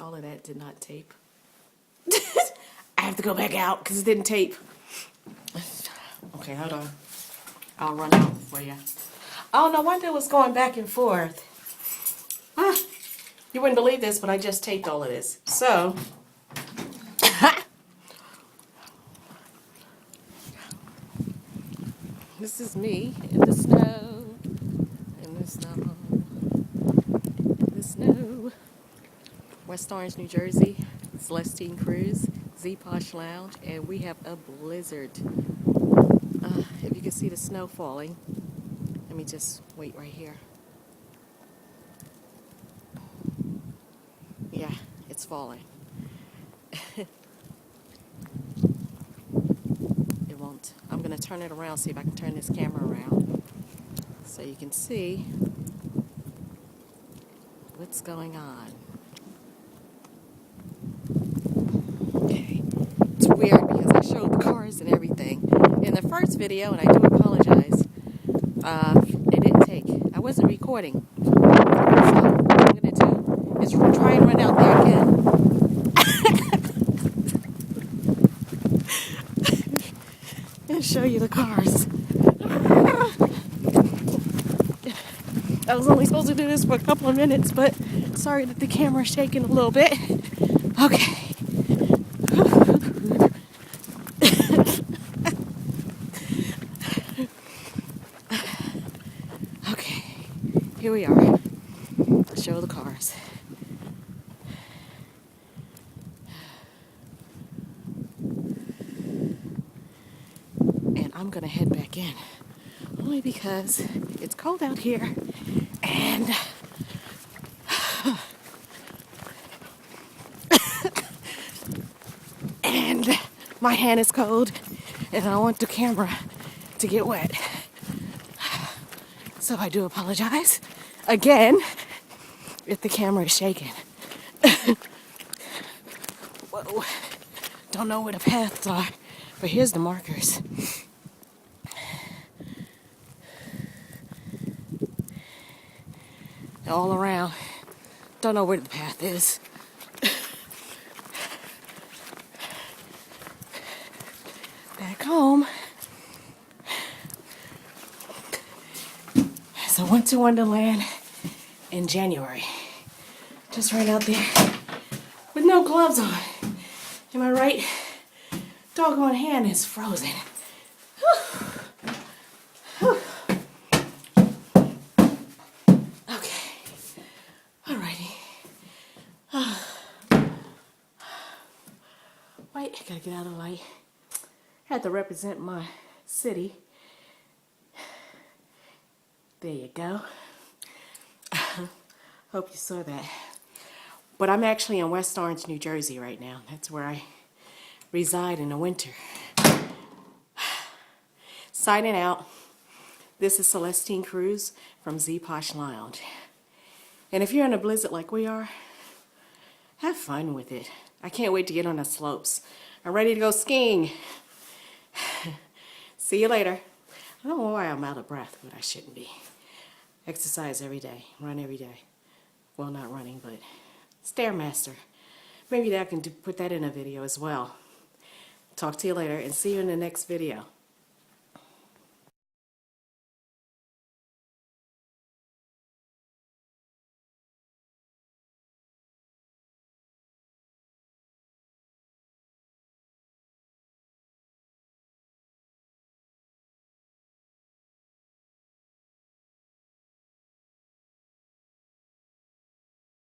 All of that did not tape. I have to go back out because it didn't tape. Okay, hold on. I'll run out for you. Oh, no wonder it was going back and forth. You wouldn't believe this, but I just taped all of this. So, this is me in the snow. In the snow. In the snow. West Orange, New Jersey. Celestine Crews. Posh Lounge. And we have a blizzard. If you can see the snow falling. Let me just wait right here. Yeah, it's falling. It won't. I'm going to turn it around, see if I can turn this camera around so you can see what's going on. Okay. It's weird because I showed the cars and everything in the first video, and I do apologize. It didn't take. I wasn't recording. So what I'm going to do is try and run out there again. And show you the cars. I was only supposed to do this for a couple of minutes, but sorry that the camera's shaking a little bit. Okay. Okay, here we are. Show the cars. And I'm gonna head back in, only because it's cold out here, and and my hand is cold, and I don't want the camera to get wet. So I do apologize again if the camera is shaking. Whoa. Don't know where the paths are, but here's the markers. All around. Don't know where the path is. Back home. So went to Wonderland in January. Just ran out there with no gloves on. Am I right? Doggone hand is frozen. Okay. Alrighty. Wait, I gotta get out of the light. Had to represent my city. There you go. Hope you saw that. But I'm actually in West Orange, New Jersey right now. That's where I reside in the winter. Signing out. This is Celestine Crews from Posh Lounge. And if you're in a blizzard like we are, have fun with it. I can't wait to get on the slopes. I'm ready to go skiing. See you later. I don't know why I'm out of breath, but I shouldn't be. Exercise every day. Run every day. Well, not running, but Stairmaster. Maybe I can put that in a video as well. Talk to you later and see you in the next video.